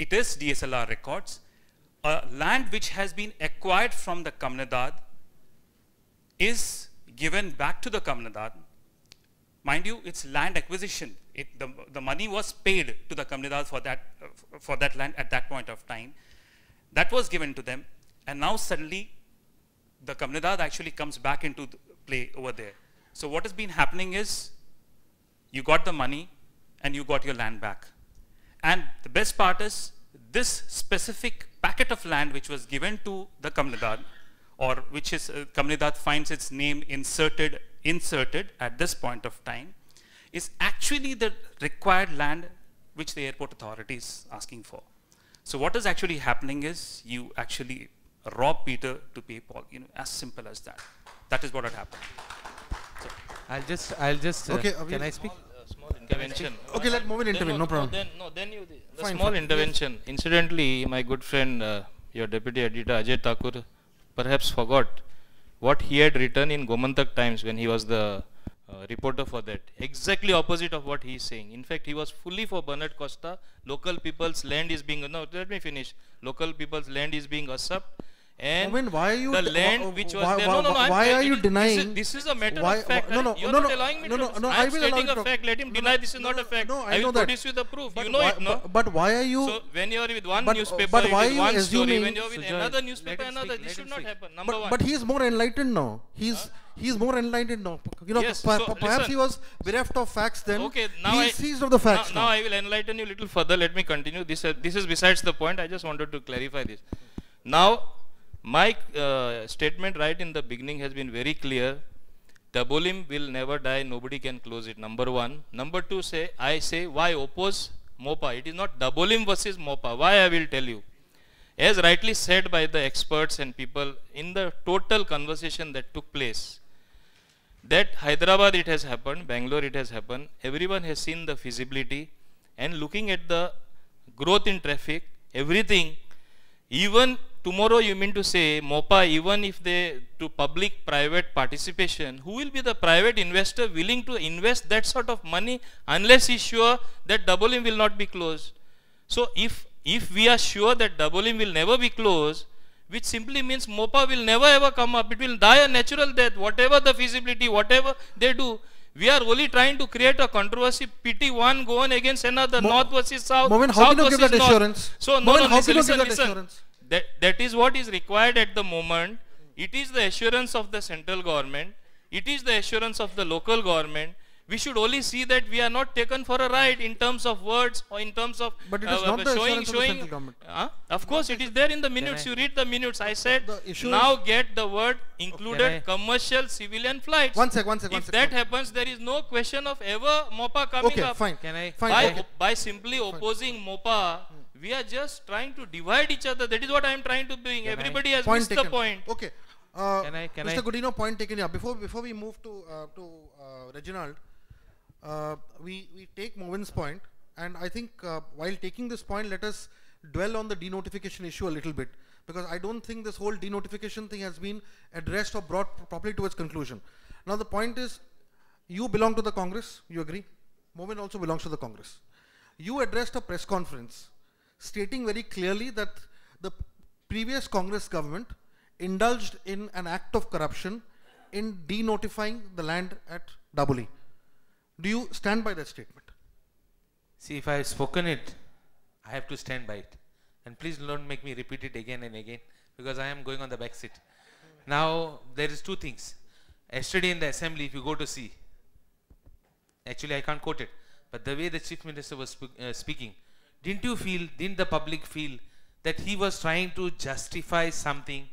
it is DSLR records, land which has been acquired from the Kamnadad is given back to the Kamnadad. Mind you, it's land acquisition. The money was paid to the Kamnadad for that land at that point of time. That was given to them, and now suddenly the Kamnadad actually comes back into the play over there. So what has been happening is, you got the money and you got your land back. And the best part is, this specific packet of land which was given to the Kamnadad, or which is Kamnadad finds its name inserted at this point of time, is actually the required land which the airport authority is asking for. So what is actually happening is, you actually rob Peter to pay Paul, as simple as that. That is what had happened. So I'll just okay, can I speak? Small intervention. Okay, let Movin intervene, no problem. Small intervention. Incidentally, my good friend, your deputy editor Ajay Thakur, perhaps forgot what he had written in Gomantak Times when he was the reporter for that. Exactly opposite of what he is saying. In fact, he was fully for Bernard Costa. Local people's land is being, no, let me finish. Local people's land is being usurped. And why are you the land which was there. Why are you denying? This is a matter of fact. You are not allowing me to. I am stating a fact. Let him deny. This is not a fact. I will produce you the proof. You know it, no? But why are you? So when you are with one newspaper, with one story, when you are with another newspaper, another, this should not happen. Number one. But he is more enlightened now. He's more enlightened now. Yes, perhaps he was bereft of facts then. Okay, now he's seized of the facts now I will enlighten you a little further. Let me continue. This is besides the point. I just wanted to clarify this. Now, my statement right in the beginning has been very clear. Dabolim will never die. Nobody can close it. Number one. Number two, I say why oppose Mopa. It is not Dabolim versus Mopa. Why, I will tell you. As rightly said by the experts and people in the total conversation that took place, that Hyderabad it has happened, Bangalore it has happened, everyone has seen the feasibility, and looking at the growth in traffic, everything, even tomorrow you mean to say Mopa, even if they to public-private participation, who will be the private investor willing to invest that sort of money unless he is sure that Dabolim will not be closed? So if we are sure that Dabolim will never be closed, which simply means Mopa will never ever come up, it will die a natural death, whatever the feasibility, whatever they do. We are only trying to create a controversy, pity one go on against another, north versus south, Movin, south how can you give that versus assurance? So Movin, how can you listen, give that assurance? That is what is required at the moment. It is the assurance of the central government. It is the assurance of the local government. We should only see that we are not taken for a ride in terms of words or in terms of but it is not the assurance of the central government. Of course, it is there in the minutes. You read the minutes. I said now get the word included commercial civilian flights. One sec. If that happens, there is no question of ever Mopa coming up. Fine. By simply opposing Mopa, we are just trying to divide each other. That is what I am trying to bring. Everybody has missed the point. Okay. Mr. Godino, point taken here. Before we move to Reginald, we take Movin's point, and I think while taking this point, let us dwell on the denotification issue a little bit, because I don't think this whole denotification thing has been addressed or brought properly to its conclusion. Now the point is, you belong to the Congress, you agree? Movin also belongs to the Congress. You addressed a press conference stating very clearly that the previous Congress government indulged in an act of corruption in denotifying the land at Dabolim. Do you stand by that statement? See, if I have spoken it, I have to stand by it. And please don't make me repeat it again and again, because I am going on the back seat. Now, there is two things. Yesterday in the assembly, if you go to see, actually I can't quote it, but the way the chief minister was speaking, didn't the public feel that he was trying to justify something?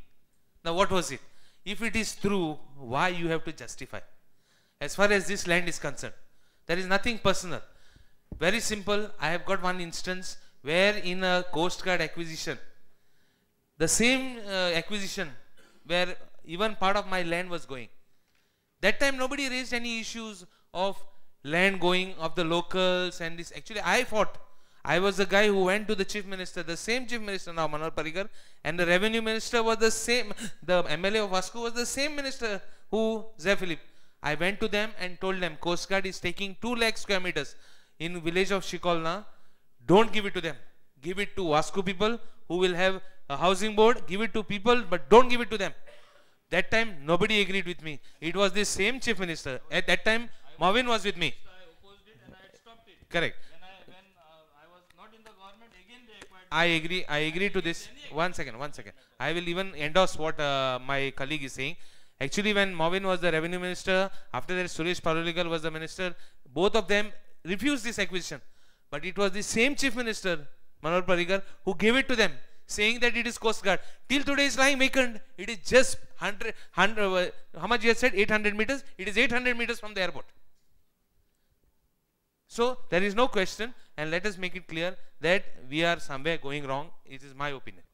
Now, what was it? If it is true, why you have to justify? As far as this land is concerned, there is nothing personal. Very simple. I have got one instance where in a Coast Guard acquisition, the same acquisition where even part of my land was going. That time nobody raised any issues of land going of the locals and this. Actually, I fought. I was the guy who went to the chief minister, the same chief minister now, Manohar Parrikar, and the revenue minister was the same, the MLA of Vasco was the same minister who, Zay Philip. I went to them and told them, Coast Guard is taking 2 lakh square meters in village of Shikolna. Don't give it to them. give it to Vasco people who will have a housing board, give it to people, but don't give it to them. That time, nobody agreed with me. It was the same chief minister. At that time, Marvin was with me. I opposed it and I had stopped it. Correct. When I was not in the government, again they acquired. I agree to this. One second. I will even endorse what my colleague is saying. Actually, when Marvin was the revenue minister, after that Suresh Paroligal was the minister, both of them refused this acquisition. But it was the same chief minister, Manohar Parrikar, who gave it to them, saying that it is Coast Guard. Till today is lying vacant. It is just 100 how much you have said? 800 meters. It is 800 meters from the airport. So there is no question, and let us make it clear that we are somewhere going wrong. It is my opinion.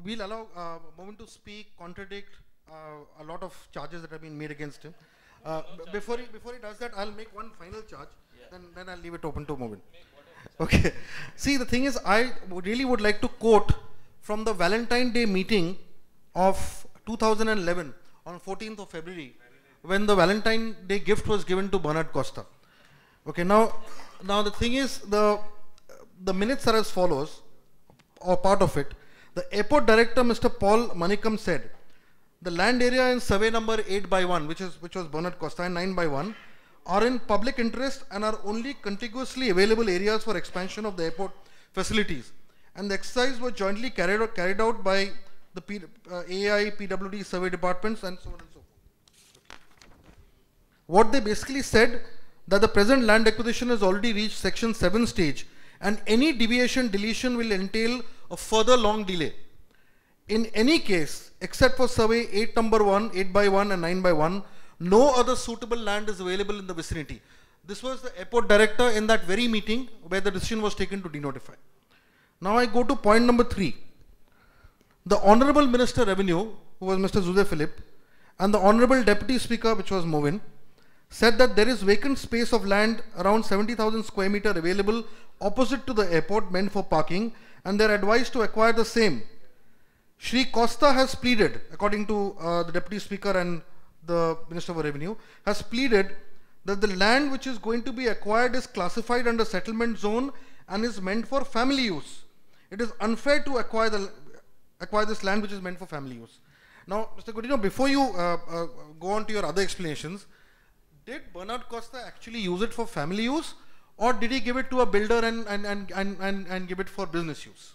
We'll allow Mohan to speak, contradict a lot of charges that have been made against him. Before he does that, I'll make one final charge. Then I'll leave it open to Mohan. Okay. See, the thing is, I really would like to quote from the Valentine Day meeting of 2011 on 14th of February, when the Valentine Day gift was given to Bernard Costa. Okay. Now the thing is, the minutes are as follows, or part of it. The airport director, Mr. Paul Manikam, said, the land area in survey number 8/1, which was Bernard Costa, and 9/1, are in public interest and are only contiguously available areas for expansion of the airport facilities. And the exercise was jointly carried out by the AAI, PWD survey departments, and so on and so forth. What they basically said, that the present land acquisition has already reached section 7 stage, and any deviation, deletion will entail a further long delay. In any case, except for survey 8/1, 8/1 and 9/1, no other suitable land is available in the vicinity. This was the airport director in that very meeting where the decision was taken to denotify. Now I go to point number 3. The Honorable Minister Revenue, who was Mr. Zuze Philip, and the Honorable Deputy Speaker, which was Movin, said that there is vacant space of land around 70,000 square meter available opposite to the airport meant for parking, and they are advised to acquire the same. Shri Costa has pleaded, according to the Deputy Speaker and the Minister for Revenue, has pleaded that the land which is going to be acquired is classified under settlement zone and is meant for family use. It is unfair to acquire this land which is meant for family use. Now, Mr. Godino, before you go on to your other explanations, did Bernard Costa actually use it for family use, or did he give it to a builder and give it for business use?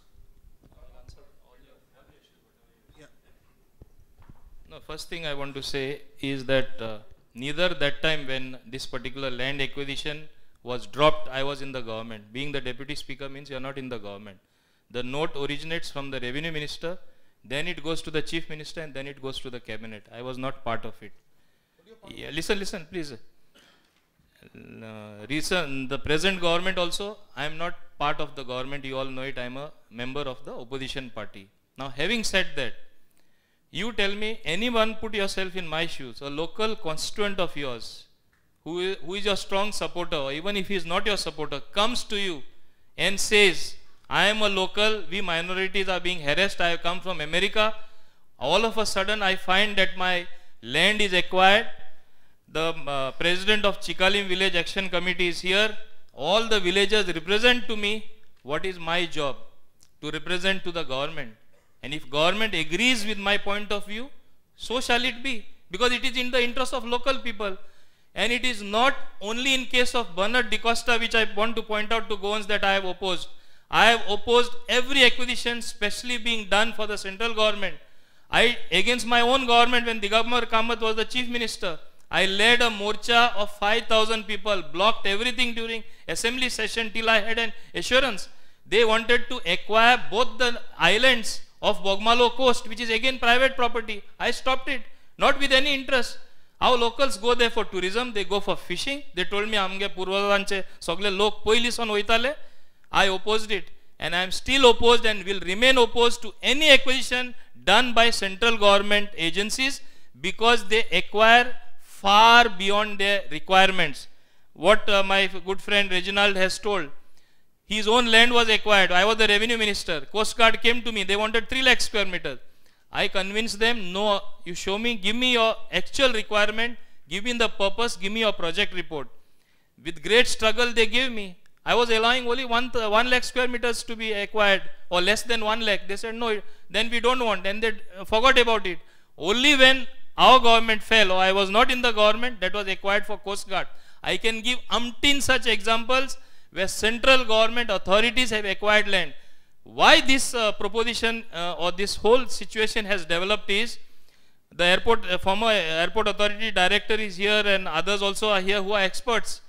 No, first thing I want to say is that neither that time when this particular land acquisition was dropped, I was in the government. Being the deputy speaker means you are not in the government. The note originates from the revenue minister, then it goes to the chief minister, and then it goes to the cabinet. I was not part of it. Yeah, listen, please. The present government also, I am not part of the government. You all know it. I am a member of the opposition party. Now, having said that, you tell me, anyone, put yourself in my shoes, a local constituent of yours, who is your strong supporter, or even if he is not your supporter, comes to you and says, I am a local, we minorities are being harassed, I have come from America. All of a sudden, I find that my land is acquired. The president of Chikalim Village Action Committee is here. All the villagers represent to me. What is my job? To represent to the government. And if government agrees with my point of view, so shall it be. Because it is in the interest of local people. And it is not only in case of Bernard DeCosta, which I want to point out to Goans, that I have opposed. I have opposed every acquisition, especially being done for the central government. Against my own government, when Digambar Kamath was the chief minister, I led a morcha of 5,000 people, blocked everything during assembly session till I had an assurance. They wanted to acquire both the islands of Bogmalo coast, which is again private property. I stopped it, not with any interest. How locals go there for tourism, they go for fishing. They told me, amge purvadanche sagle lok poilisan hoitale. I opposed it, and I am still opposed and will remain opposed to any acquisition done by central government agencies, because they acquire far beyond their requirements. What my good friend Reginald has told, his own land was acquired. I was the revenue minister. Coast Guard came to me. They wanted 3 lakh square meters. I convinced them, no, you show me, give me your actual requirement, give me the purpose, give me your project report. With great struggle, they gave me. I was allowing only 1 lakh square meters to be acquired, or less than 1 lakh. They said no, then we don't want, and they forgot about it. Only when our government fell, or I was not in the government, that was acquired for Coast Guard. I can give umpteen such examples where central government authorities have acquired land. Why this proposition or this whole situation has developed is, the airport, former airport authority director is here, and others also are here who are experts.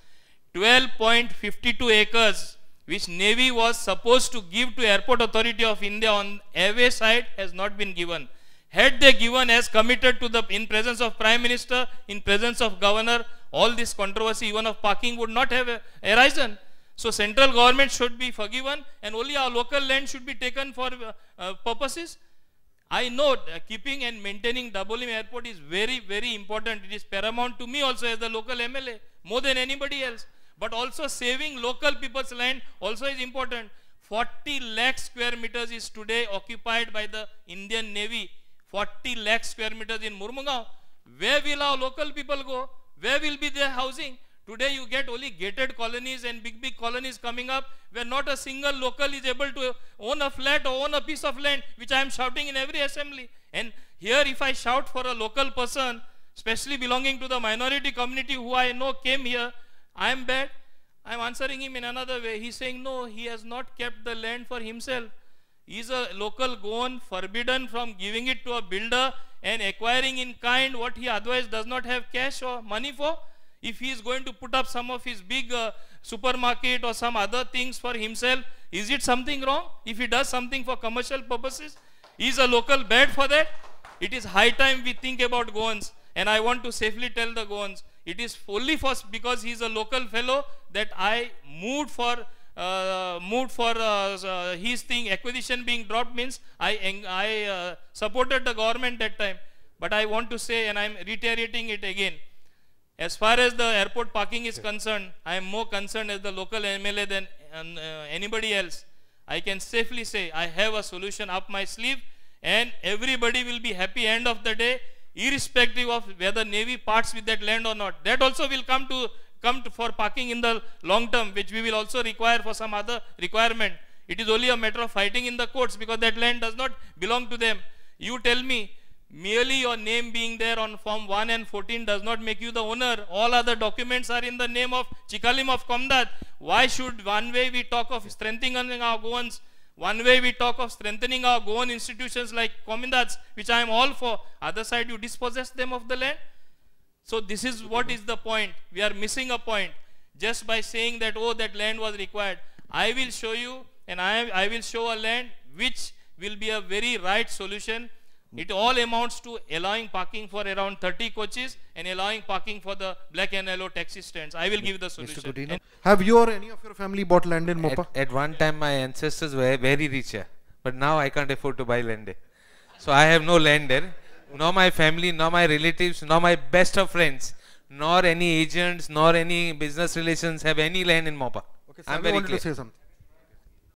12.52 acres which Navy was supposed to give to Airport Authority of India on airway side has not been given. Had they given as committed to the, in presence of Prime Minister, in presence of Governor, all this controversy even of parking would not have arisen. So central government should be forgiven, and only our local land should be taken for purposes. I know keeping and maintaining Dabolim Airport is very, very important. It is paramount to me also as the local MLA, more than anybody else. But also saving local people's land also is important. 40 lakh square meters is today occupied by the Indian Navy. 40 lakh square meters in Murmugao. Where will our local people go? Where will be their housing? Today you get only gated colonies and big colonies coming up where not a single local is able to own a flat or own a piece of land, which I am shouting in every assembly. And here if I shout for a local person, especially belonging to the minority community who I know came here, I am bad. I am answering him in another way. He is saying no, he has not kept the land for himself. He is a local Goan, forbidden from giving it to a builder and acquiring in kind what he otherwise does not have cash or money for. If he is going to put up some of his big supermarket or some other things for himself, is it something wrong? If he does something for commercial purposes, is a local bad for that? It is high time we think about Goans, and I want to safely tell the Goans, it is fully because he is a local fellow that I moved for his thing, acquisition being dropped means I supported the government that time. But I want to say, and I am reiterating it again, as far as the airport parking is concerned, I am more concerned as the local MLA than anybody else. I can safely say I have a solution up my sleeve, and everybody will be happy end of the day, irrespective of whether Navy parts with that land or not. That also will come for parking in the long term, which we will also require for some other requirement. It is only a matter of fighting in the courts because that land does not belong to them. You tell me, merely your name being there on Form 1 and 14 does not make you the owner. All other documents are in the name of Chikalim of Komdat. Why should one way we talk of strengthening our Goans, one way we talk of strengthening our Goan institutions like Komindats, which I am all for, other side you dispossess them of the land? So this is what is the point. We are missing a point just by saying that, oh, that land was required. I will show you, and I will show a land which will be a very right solution. It all amounts to allowing parking for around 30 coaches and allowing parking for the black and yellow taxi stands. I will give the solution. Have you or any of your family bought land in Mopa? At one time my ancestors were very rich, but now I can't afford to buy land there. So I have no land there. Nor my family, nor my relatives, nor my best of friends, nor any agents, nor any business relations have any land in Mopa. Okay, I'm very clear. To say something.